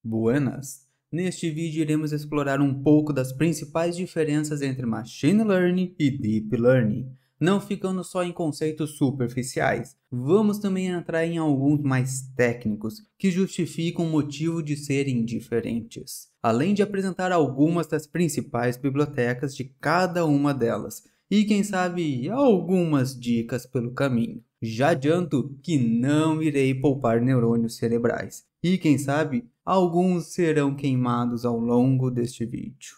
Buenas! Neste vídeo iremos explorar um pouco das principais diferenças entre Machine Learning e Deep Learning, não ficando só em conceitos superficiais. Vamos também entrar em alguns mais técnicos, que justificam o motivo de serem diferentes, além de apresentar algumas das principais bibliotecas de cada uma delas, e quem sabe algumas dicas pelo caminho. Já adianto que não irei poupar neurônios cerebrais, e quem sabe alguns serão queimados ao longo deste vídeo.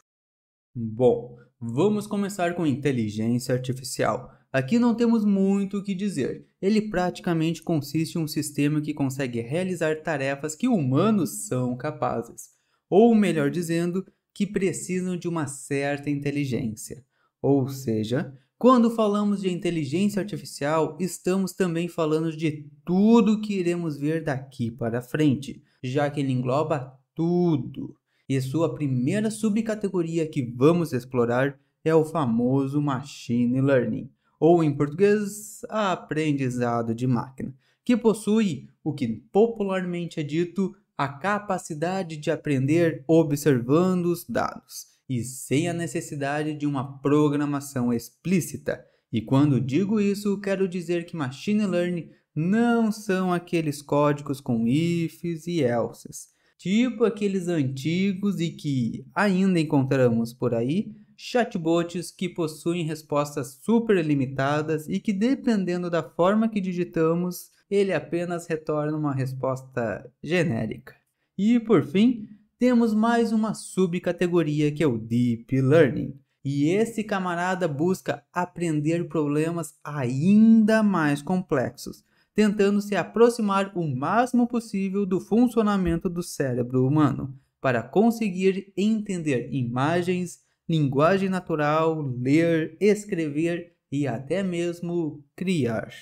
Bom, vamos começar com inteligência artificial. Aqui não temos muito o que dizer. Ele praticamente consiste em um sistema que consegue realizar tarefas que humanos são capazes, ou melhor dizendo, que precisam de uma certa inteligência. Ou seja, quando falamos de inteligência artificial, estamos também falando de tudo que iremos ver daqui para frente, já que ele engloba tudo. E sua primeira subcategoria que vamos explorar é o famoso Machine Learning, ou em português, aprendizado de máquina, que possui o que popularmente é dito a capacidade de aprender observando os dados e sem a necessidade de uma programação explícita. E quando digo isso, quero dizer que Machine Learning não são aqueles códigos com ifs e elses, tipo aqueles antigos e que ainda encontramos por aí, chatbots que possuem respostas super limitadas e que, dependendo da forma que digitamos, ele apenas retorna uma resposta genérica. E por fim, temos mais uma subcategoria que é o Deep Learning. E esse camarada busca aprender problemas ainda mais complexos, tentando se aproximar o máximo possível do funcionamento do cérebro humano, para conseguir entender imagens, linguagem natural, ler, escrever e até mesmo criar.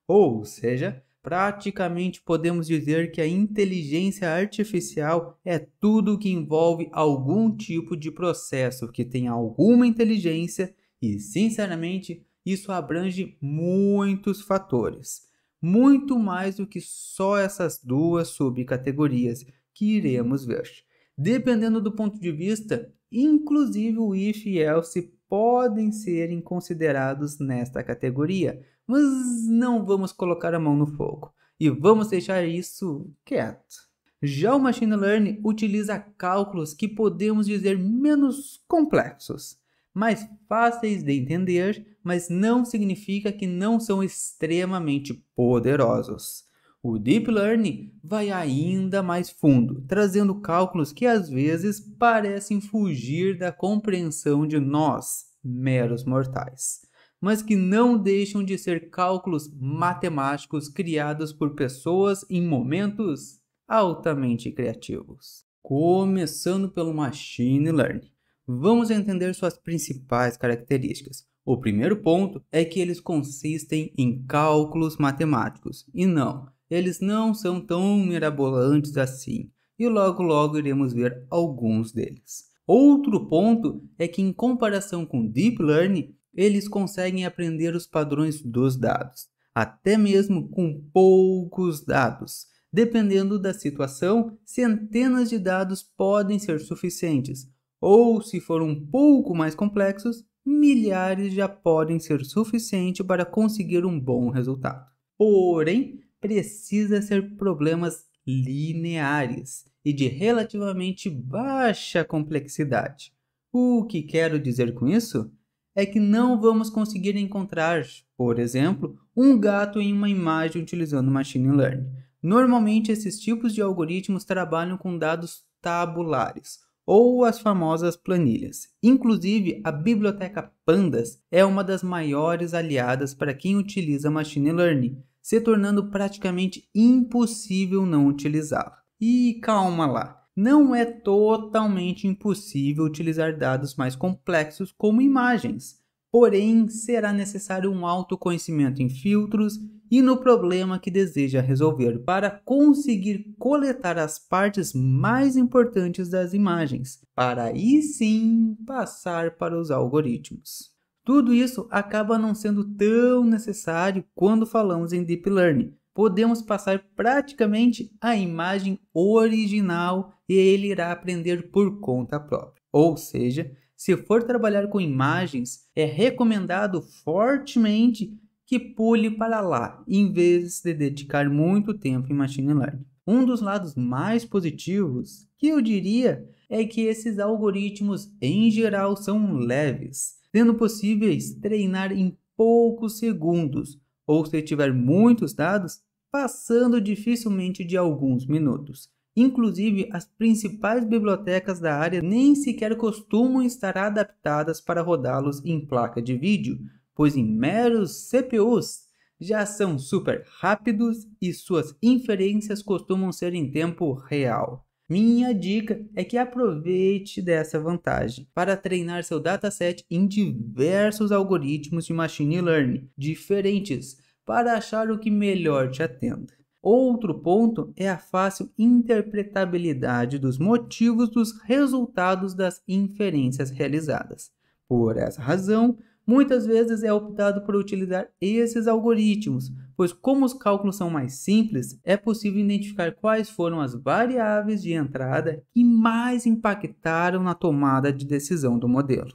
Ou seja, praticamente podemos dizer que a inteligência artificial é tudo que envolve algum tipo de processo que tenha alguma inteligência e, sinceramente, isso abrange muitos fatores, muito mais do que só essas duas subcategorias que iremos ver. Dependendo do ponto de vista, inclusive o if e else podem ser considerados nesta categoria, mas não vamos colocar a mão no fogo e vamos deixar isso quieto. Já o Machine Learning utiliza cálculos que podemos dizer menos complexos, mais fáceis de entender, mas não significa que não são extremamente poderosos. O Deep Learning vai ainda mais fundo, trazendo cálculos que às vezes parecem fugir da compreensão de nós, meros mortais, mas que não deixam de ser cálculos matemáticos criados por pessoas em momentos altamente criativos. Começando pelo Machine Learning, vamos entender suas principais características. O primeiro ponto é que eles consistem em cálculos matemáticos, e não, eles não são tão mirabolantes assim, e logo iremos ver alguns deles. Outro ponto é que, em comparação com Deep Learning, eles conseguem aprender os padrões dos dados, até mesmo com poucos dados. Dependendo da situação, centenas de dados podem ser suficientes, ou se for um pouco mais complexos, milhares já podem ser suficiente para conseguir um bom resultado. Porém, precisa ser problemas lineares e de relativamente baixa complexidade. O que quero dizer com isso? É que não vamos conseguir encontrar, por exemplo, um gato em uma imagem utilizando Machine Learning. Normalmente, esses tipos de algoritmos trabalham com dados tabulares, ou as famosas planilhas. Inclusive, a biblioteca Pandas é uma das maiores aliadas para quem utiliza Machine Learning, se tornando praticamente impossível não utilizá-la. E calma lá, não é totalmente impossível utilizar dados mais complexos como imagens, porém será necessário um autoconhecimento em filtros e no problema que deseja resolver para conseguir coletar as partes mais importantes das imagens, para aí sim passar para os algoritmos. Tudo isso acaba não sendo tão necessário quando falamos em Deep Learning, podemos passar praticamente a imagem original e ele irá aprender por conta própria. Ou seja, se for trabalhar com imagens, é recomendado fortemente que pule para lá, em vez de dedicar muito tempo em Machine Learning. Um dos lados mais positivos, que eu diria, é que esses algoritmos em geral são leves, sendo possíveis treinar em poucos segundos, ou se tiver muitos dados, passando dificilmente de alguns minutos. Inclusive, as principais bibliotecas da área nem sequer costumam estar adaptadas para rodá-los em placa de vídeo, pois em meros CPUs já são super rápidos e suas inferências costumam ser em tempo real. Minha dica é que aproveite dessa vantagem para treinar seu dataset em diversos algoritmos de Machine Learning diferentes para achar o que melhor te atenda. Outro ponto é a fácil interpretabilidade dos motivos dos resultados das inferências realizadas. Por essa razão, muitas vezes é optado por utilizar esses algoritmos, pois como os cálculos são mais simples, é possível identificar quais foram as variáveis de entrada que mais impactaram na tomada de decisão do modelo.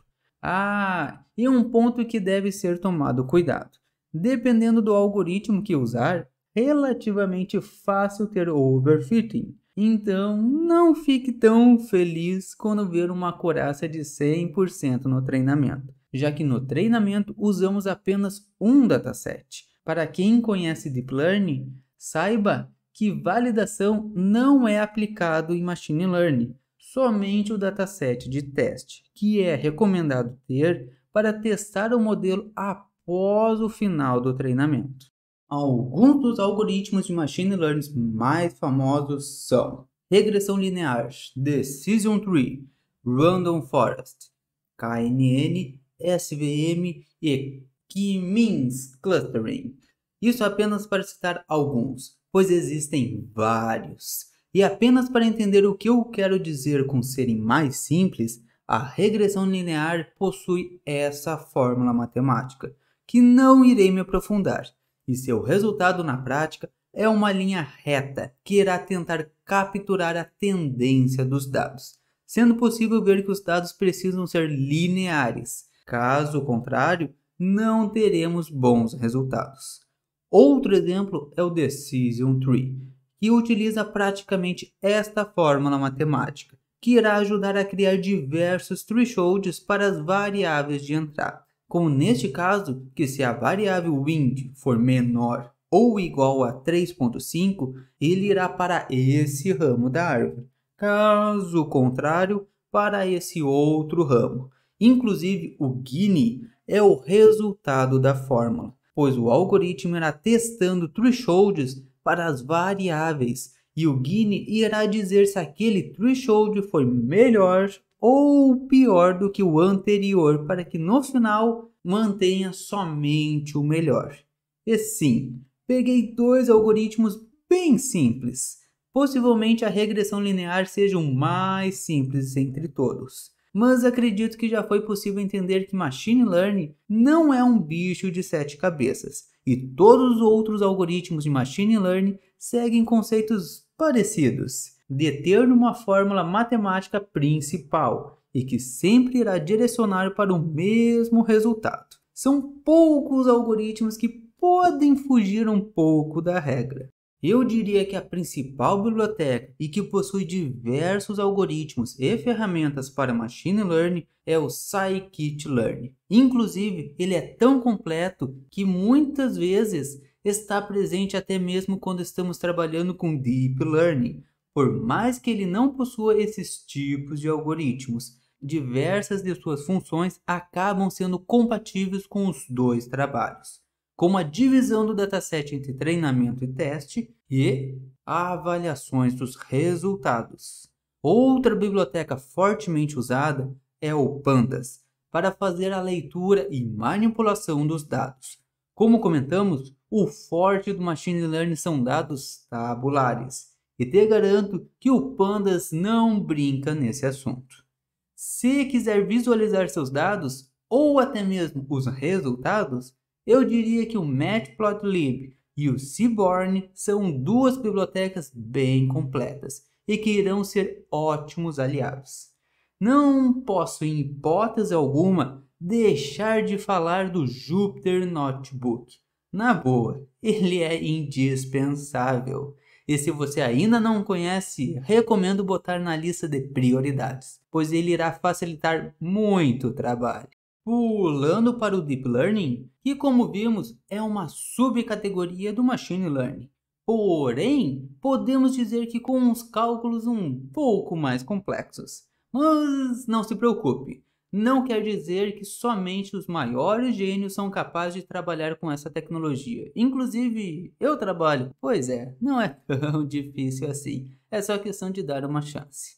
E um ponto que deve ser tomado cuidado. Dependendo do algoritmo que usar, é relativamente fácil ter overfitting. Então, não fique tão feliz quando ver uma acurácia de 100% no treinamento, já que no treinamento usamos apenas um dataset. Para quem conhece Deep Learning, saiba que validação não é aplicado em Machine Learning, somente o dataset de teste, que é recomendado ter para testar o modelo após o final do treinamento. Alguns dos algoritmos de Machine Learning mais famosos são regressão linear, Decision Tree, Random Forest, KNN, SVM e K-Means Clustering. Isso apenas para citar alguns, pois existem vários. E apenas para entender o que eu quero dizer com serem mais simples, a regressão linear possui essa fórmula matemática, que não irei me aprofundar. E seu resultado na prática é uma linha reta que irá tentar capturar a tendência dos dados, sendo possível ver que os dados precisam ser lineares. Caso contrário, não teremos bons resultados. Outro exemplo é o Decision Tree, que utiliza praticamente esta fórmula matemática, que irá ajudar a criar diversos thresholds para as variáveis de entrada. Como neste caso, que se a variável wind for menor ou igual a 3.5, ele irá para esse ramo da árvore. Caso contrário, para esse outro ramo. Inclusive, o Gini é o resultado da fórmula, pois o algoritmo irá testando thresholds para as variáveis e o Gini irá dizer se aquele threshold foi melhor ou pior do que o anterior para que no final mantenha somente o melhor. E sim, peguei dois algoritmos bem simples. Possivelmente a regressão linear seja o mais simples entre todos. Mas acredito que já foi possível entender que Machine Learning não é um bicho de 7 cabeças. E todos os outros algoritmos de Machine Learning seguem conceitos parecidos, de ter uma fórmula matemática principal e que sempre irá direcionar para o mesmo resultado. São poucos algoritmos que podem fugir um pouco da regra. Eu diria que a principal biblioteca e que possui diversos algoritmos e ferramentas para Machine Learning é o Scikit-learn. Inclusive, ele é tão completo que muitas vezes está presente até mesmo quando estamos trabalhando com Deep Learning. Por mais que ele não possua esses tipos de algoritmos, diversas de suas funções acabam sendo compatíveis com os dois trabalhos, como a divisão do dataset entre treinamento e teste e avaliações dos resultados. Outra biblioteca fortemente usada é o Pandas, para fazer a leitura e manipulação dos dados. Como comentamos, o forte do Machine Learning são dados tabulares, e te garanto que o Pandas não brinca nesse assunto. Se quiser visualizar seus dados, ou até mesmo os resultados, eu diria que o Matplotlib e o Seaborn são duas bibliotecas bem completas e que irão ser ótimos aliados. Não posso, em hipótese alguma, deixar de falar do Jupyter Notebook. Na boa, ele é indispensável. E se você ainda não conhece, recomendo botar na lista de prioridades, pois ele irá facilitar muito o trabalho. Pulando para o Deep Learning, que como vimos é uma subcategoria do Machine Learning. Porém, podemos dizer que com uns cálculos um pouco mais complexos. Mas não se preocupe, não quer dizer que somente os maiores gênios são capazes de trabalhar com essa tecnologia. Inclusive, eu trabalho. Pois é, não é tão difícil assim. É só questão de dar uma chance.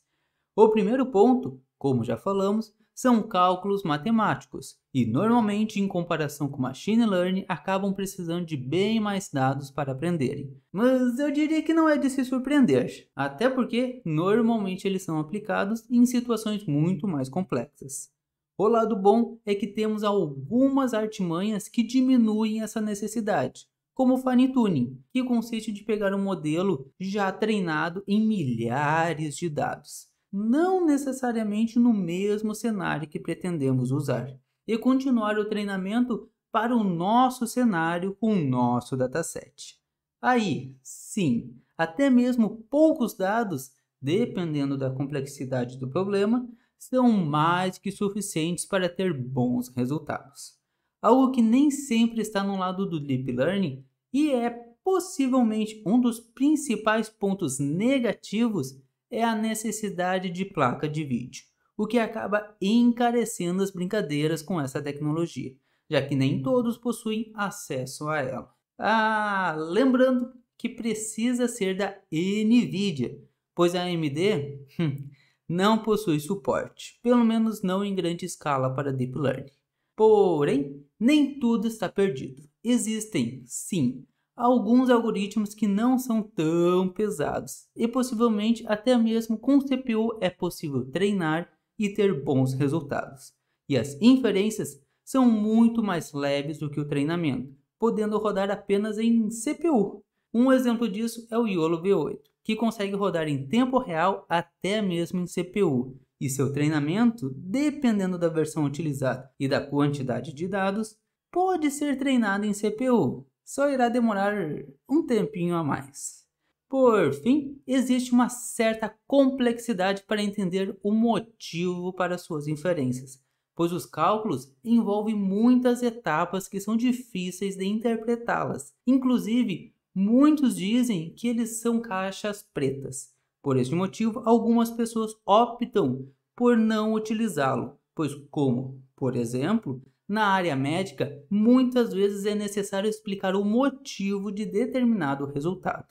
O primeiro ponto, como já falamos, são cálculos matemáticos, e normalmente em comparação com Machine Learning acabam precisando de bem mais dados para aprenderem. Mas eu diria que não é de se surpreender, até porque normalmente eles são aplicados em situações muito mais complexas. O lado bom é que temos algumas artimanhas que diminuem essa necessidade, como o Fine Tuning, que consiste de pegar um modelo já treinado em milhares de dados, não necessariamente no mesmo cenário que pretendemos usar, e continuar o treinamento para o nosso cenário com o nosso dataset. Aí, sim, até mesmo poucos dados, dependendo da complexidade do problema, são mais que suficientes para ter bons resultados. Algo que nem sempre está no lado do Deep Learning e é possivelmente um dos principais pontos negativos é a necessidade de placa de vídeo, o que acaba encarecendo as brincadeiras com essa tecnologia, já que nem todos possuem acesso a ela. Lembrando que precisa ser da NVIDIA, pois a AMD não possui suporte, pelo menos não em grande escala para Deep Learning. Porém, nem tudo está perdido. Existem, sim, alguns algoritmos que não são tão pesados e possivelmente até mesmo com CPU é possível treinar e ter bons resultados. E as inferências são muito mais leves do que o treinamento, podendo rodar apenas em CPU. Um exemplo disso é o YOLO V8, que consegue rodar em tempo real até mesmo em CPU, e seu treinamento, dependendo da versão utilizada e da quantidade de dados, pode ser treinado em CPU. Só irá demorar um tempinho a mais. Por fim, existe uma certa complexidade para entender o motivo para suas inferências, pois os cálculos envolvem muitas etapas que são difíceis de interpretá-las. Inclusive, muitos dizem que eles são caixas pretas. Por este motivo, algumas pessoas optam por não utilizá-lo, pois como, por exemplo, na área médica, muitas vezes é necessário explicar o motivo de determinado resultado.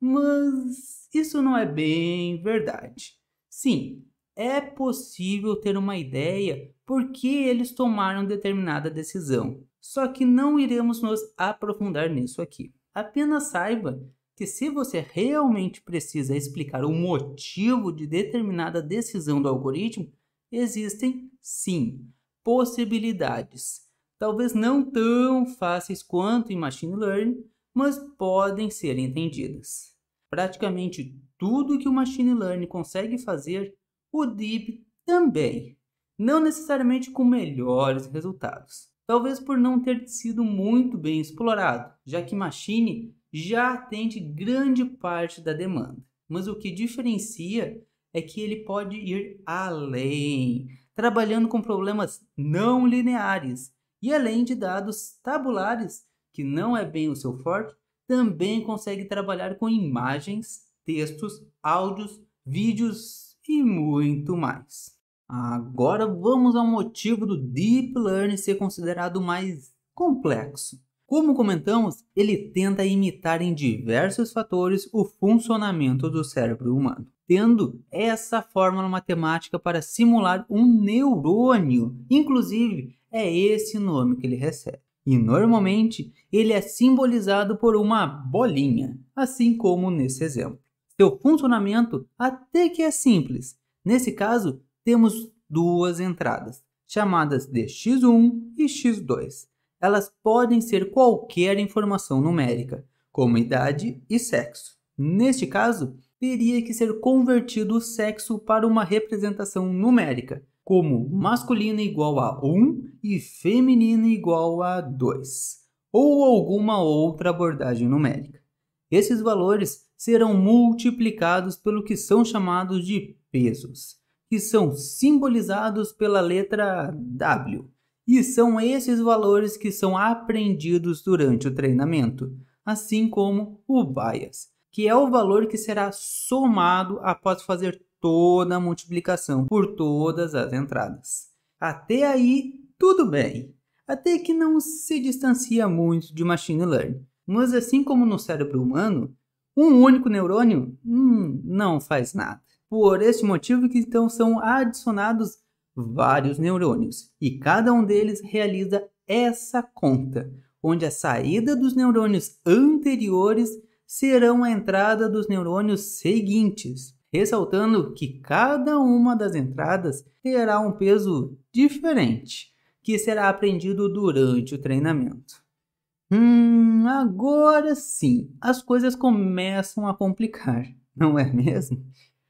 Mas isso não é bem verdade. Sim, é possível ter uma ideia por que eles tomaram determinada decisão, só que não iremos nos aprofundar nisso aqui. Apenas saiba que se você realmente precisa explicar o motivo de determinada decisão do algoritmo, existem, sim, possibilidades. Talvez não tão fáceis quanto em Machine Learning, mas podem ser entendidas. Praticamente tudo que o Machine Learning consegue fazer, o Deep também. Não necessariamente com melhores resultados. Talvez por não ter sido muito bem explorado, já que Machine já atende grande parte da demanda. Mas o que diferencia é que ele pode ir além, trabalhando com problemas não lineares e além de dados tabulares, que não é bem o seu forte, também consegue trabalhar com imagens, textos, áudios, vídeos e muito mais. Agora vamos ao motivo do Deep Learning ser considerado mais complexo. Como comentamos, ele tenta imitar em diversos fatores o funcionamento do cérebro humano, tendo essa fórmula matemática para simular um neurônio. Inclusive, é esse nome que ele recebe. E normalmente, ele é simbolizado por uma bolinha, assim como nesse exemplo. Seu funcionamento até que é simples. Nesse caso, temos duas entradas, chamadas de x1 e x2. Elas podem ser qualquer informação numérica, como idade e sexo. Neste caso, teria que ser convertido o sexo para uma representação numérica, como masculina igual a 1 e feminina igual a 2, ou alguma outra abordagem numérica. Esses valores serão multiplicados pelo que são chamados de pesos, que são simbolizados pela letra W, e são esses valores que são aprendidos durante o treinamento, assim como o bias, que é o valor que será somado após fazer toda a multiplicação por todas as entradas. Até aí, tudo bem. Até que não se distancia muito de machine learning. Mas assim como no cérebro humano, um único neurônio não faz nada. Por esse motivo que então são adicionados vários neurônios, e cada um deles realiza essa conta, onde a saída dos neurônios anteriores serão a entrada dos neurônios seguintes, ressaltando que cada uma das entradas terá um peso diferente, que será aprendido durante o treinamento. Agora sim, as coisas começam a complicar, não é mesmo?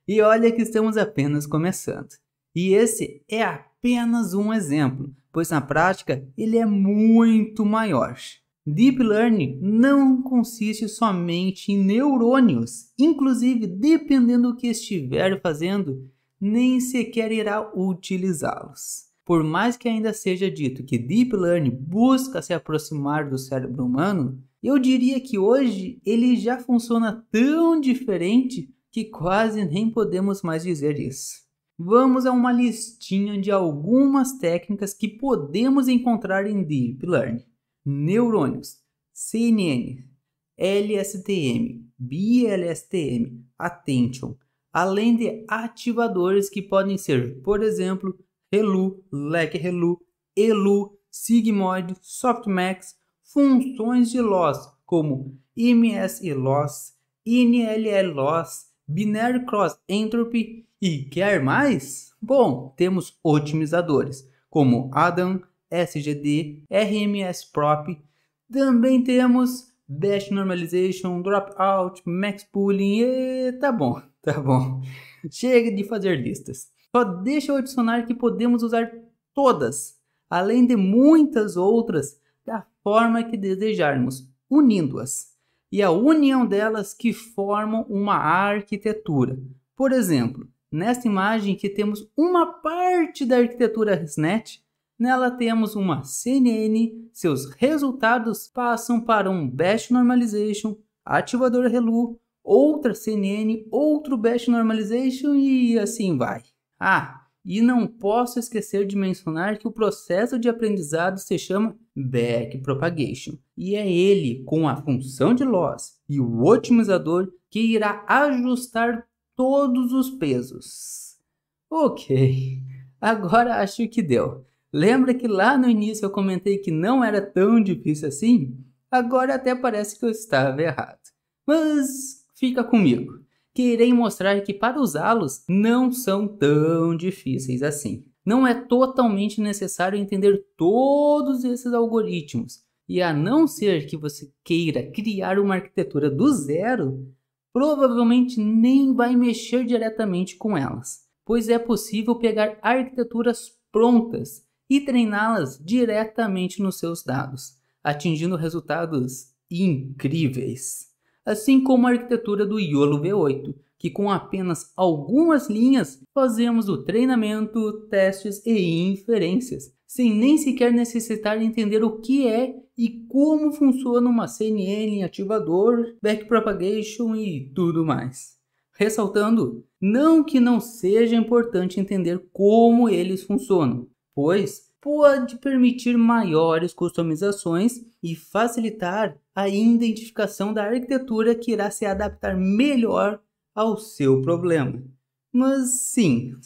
E olha que estamos apenas começando. E esse é apenas um exemplo, pois na prática ele é muito maior. Deep Learning não consiste somente em neurônios, inclusive dependendo do que estiver fazendo, nem sequer irá utilizá-los. Por mais que ainda seja dito que Deep Learning busca se aproximar do cérebro humano, eu diria que hoje ele já funciona tão diferente que quase nem podemos mais dizer isso. Vamos a uma listinha de algumas técnicas que podemos encontrar em Deep Learning. Neurônios, CNN, LSTM, BLSTM, Attention, além de ativadores que podem ser, por exemplo, ReLU, LecReLU, ELU, Sigmoid, Softmax, funções de loss como MSE-Loss, NLL-Loss, Binary Cross Entropy e quer mais? Bom, temos otimizadores como Adam, SGD, RMS-Prop, também temos Batch Normalization, Dropout, Max Pooling e tá bom. Chega de fazer listas. Só deixa eu adicionar que podemos usar todas, além de muitas outras, da forma que desejarmos, unindo-as. E a união delas que formam uma arquitetura. Por exemplo, nesta imagem que temos uma parte da arquitetura ResNet, nela temos uma CNN, seus resultados passam para um Batch Normalization, ativador ReLU, outra CNN, outro Batch Normalization e assim vai. E não posso esquecer de mencionar que o processo de aprendizado se chama Backpropagation, e é ele, com a função de loss e o otimizador, que irá ajustar todos os pesos. Ok, agora acho que deu. Lembra que lá no início eu comentei que não era tão difícil assim? Agora até parece que eu estava errado. Mas fica comigo, que irei mostrar que para usá-los não são tão difíceis assim. Não é totalmente necessário entender todos esses algoritmos, e a não ser que você queira criar uma arquitetura do zero, provavelmente nem vai mexer diretamente com elas, pois é possível pegar arquiteturas prontas e treiná-las diretamente nos seus dados, atingindo resultados incríveis. Assim como a arquitetura do YOLO V8, que com apenas algumas linhas fazemos o treinamento, testes e inferências, sem nem sequer necessitar entender o que é e como funciona uma CNN, ativador, backpropagation e tudo mais. Ressaltando, não que não seja importante entender como eles funcionam, pois pode permitir maiores customizações e facilitar a identificação da arquitetura que irá se adaptar melhor ao seu problema. Mas sim,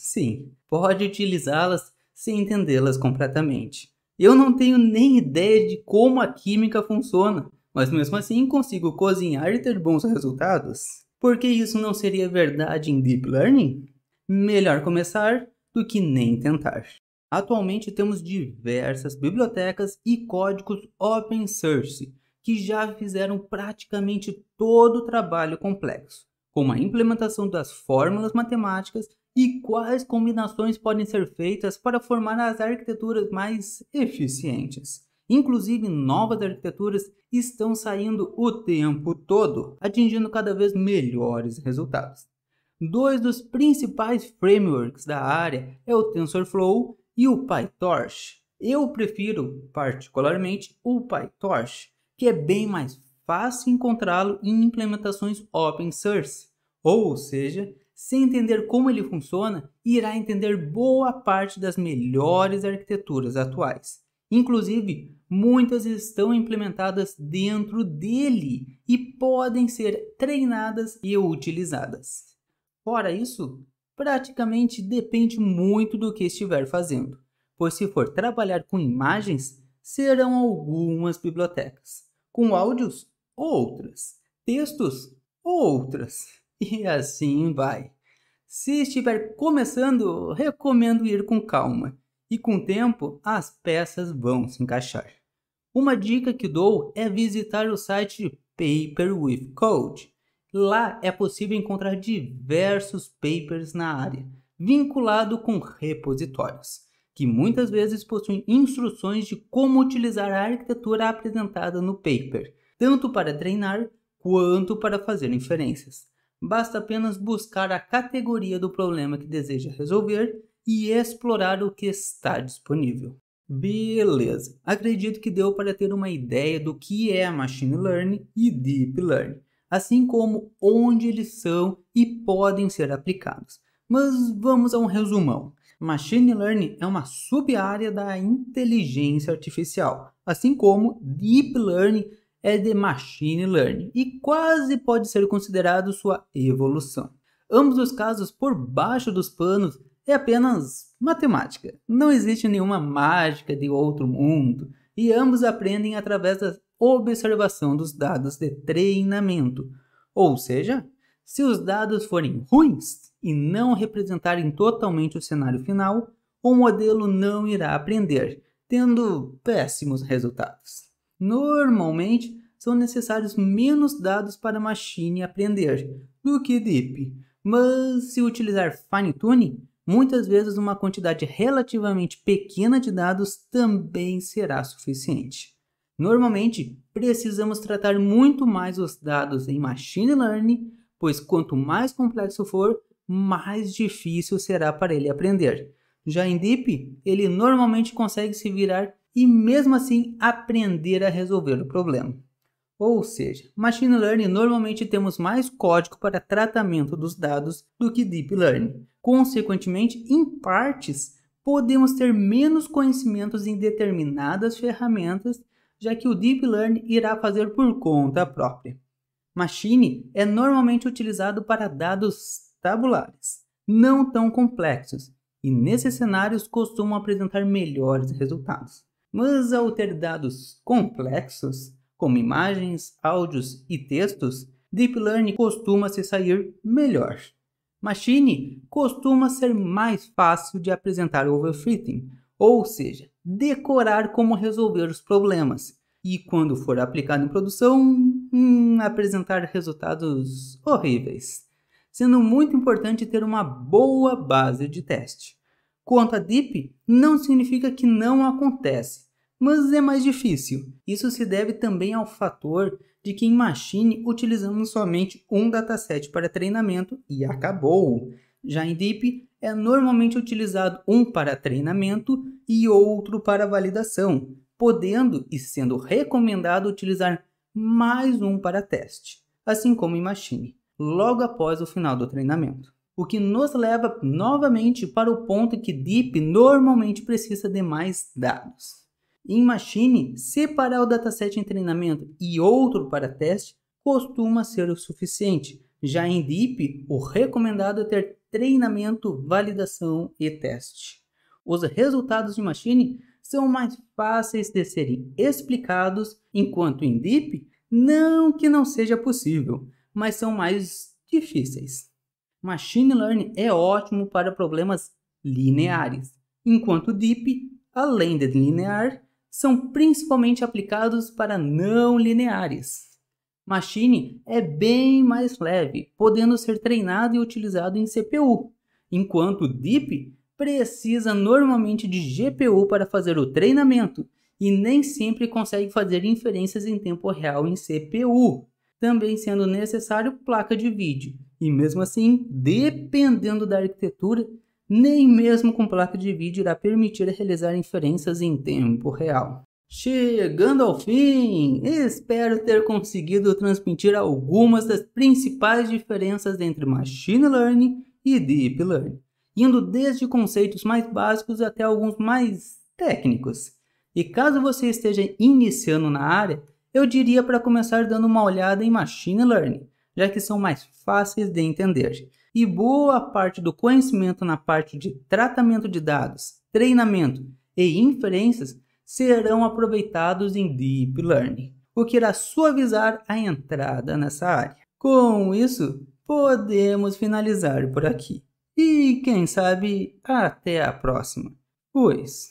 pode utilizá-las sem entendê-las completamente. Eu não tenho nem ideia de como a química funciona, mas mesmo assim consigo cozinhar e ter bons resultados. Por que isso não seria verdade em Deep Learning? Melhor começar do que nem tentar. Atualmente temos diversas bibliotecas e códigos open source que já fizeram praticamente todo o trabalho complexo, como a implementação das fórmulas matemáticas e quais combinações podem ser feitas para formar as arquiteturas mais eficientes. Inclusive, novas arquiteturas estão saindo o tempo todo, atingindo cada vez melhores resultados. Dois dos principais frameworks da área é o TensorFlow e o PyTorch. Eu prefiro particularmente o PyTorch, que é bem mais fácil encontrá-lo em implementações open source, ou seja, se entender como ele funciona, irá entender boa parte das melhores arquiteturas atuais. Inclusive, muitas estão implementadas dentro dele e podem ser treinadas e utilizadas. Fora isso, praticamente depende muito do que estiver fazendo, pois se for trabalhar com imagens, serão algumas bibliotecas, com áudios, outras, textos, outras, e assim vai. Se estiver começando, recomendo ir com calma, e com o tempo as peças vão se encaixar. Uma dica que dou é visitar o site Paper with Code. Lá é possível encontrar diversos papers na área, vinculado com repositórios, que muitas vezes possuem instruções de como utilizar a arquitetura apresentada no paper, tanto para treinar quanto para fazer inferências. Basta apenas buscar a categoria do problema que deseja resolver e explorar o que está disponível. Beleza, acredito que deu para ter uma ideia do que é Machine Learning e Deep Learning, assim como onde eles são e podem ser aplicados. Mas vamos a um resumão. Machine Learning é uma sub-área da inteligência artificial, assim como Deep Learning é de Machine Learning e quase pode ser considerado sua evolução. Ambos os casos, por baixo dos panos, é apenas matemática. Não existe nenhuma mágica de outro mundo e ambos aprendem através da observação dos dados de treinamento. Ou seja, se os dados forem ruins e não representarem totalmente o cenário final, o modelo não irá aprender, tendo péssimos resultados. Normalmente, são necessários menos dados para a machine aprender do que Deep, mas se utilizar Fine Tuning, muitas vezes uma quantidade relativamente pequena de dados também será suficiente. Normalmente, precisamos tratar muito mais os dados em Machine Learning, pois quanto mais complexo for, mais difícil será para ele aprender. Já em Deep, ele normalmente consegue se virar e mesmo assim aprender a resolver o problema. Ou seja, Machine Learning normalmente temos mais código para tratamento dos dados do que Deep Learning. Consequentemente, em partes, podemos ter menos conhecimentos em determinadas ferramentas, já que o Deep Learning irá fazer por conta própria. Machine é normalmente utilizado para dados tabulares, não tão complexos, e nesses cenários costumam apresentar melhores resultados. Mas ao ter dados complexos, como imagens, áudios e textos, Deep Learning costuma se sair melhor. Machine costuma ser mais fácil de apresentar overfitting, ou seja, decorar como resolver os problemas, e quando for aplicado em produção, apresentar resultados horríveis, sendo muito importante ter uma boa base de teste. Quanto a Deep, não significa que não acontece, mas é mais difícil. Isso se deve também ao fator de que em Machine utilizamos somente um dataset para treinamento e acabou. Já em Deep, é normalmente utilizado um para treinamento e outro para validação, podendo e sendo recomendado utilizar mais um para teste, assim como em Machine, logo após o final do treinamento. O que nos leva novamente para o ponto que Deep normalmente precisa de mais dados. Em Machine, separar o dataset em treinamento e outro para teste costuma ser o suficiente. Já em Deep, o recomendado é ter treinamento, validação e teste. Os resultados de Machine são mais fáceis de serem explicados, enquanto em Deep, não que não seja possível, mas são mais difíceis. Machine Learning é ótimo para problemas lineares, enquanto Deep, além de linear, são principalmente aplicados para não lineares. Machine é bem mais leve, podendo ser treinado e utilizado em CPU, enquanto Deep precisa normalmente de GPU para fazer o treinamento e nem sempre consegue fazer inferências em tempo real em CPU, também sendo necessário placa de vídeo. E mesmo assim, dependendo da arquitetura, nem mesmo com placa de vídeo irá permitir realizar inferências em tempo real. Chegando ao fim, espero ter conseguido transmitir algumas das principais diferenças entre Machine Learning e Deep Learning, indo desde conceitos mais básicos até alguns mais técnicos. E caso você esteja iniciando na área, eu diria para começar dando uma olhada em Machine Learning, já que são mais fáceis de entender. E boa parte do conhecimento na parte de tratamento de dados, treinamento e inferências serão aproveitados em Deep Learning, o que irá suavizar a entrada nessa área. Com isso, podemos finalizar por aqui. E quem sabe, até a próxima. Pois.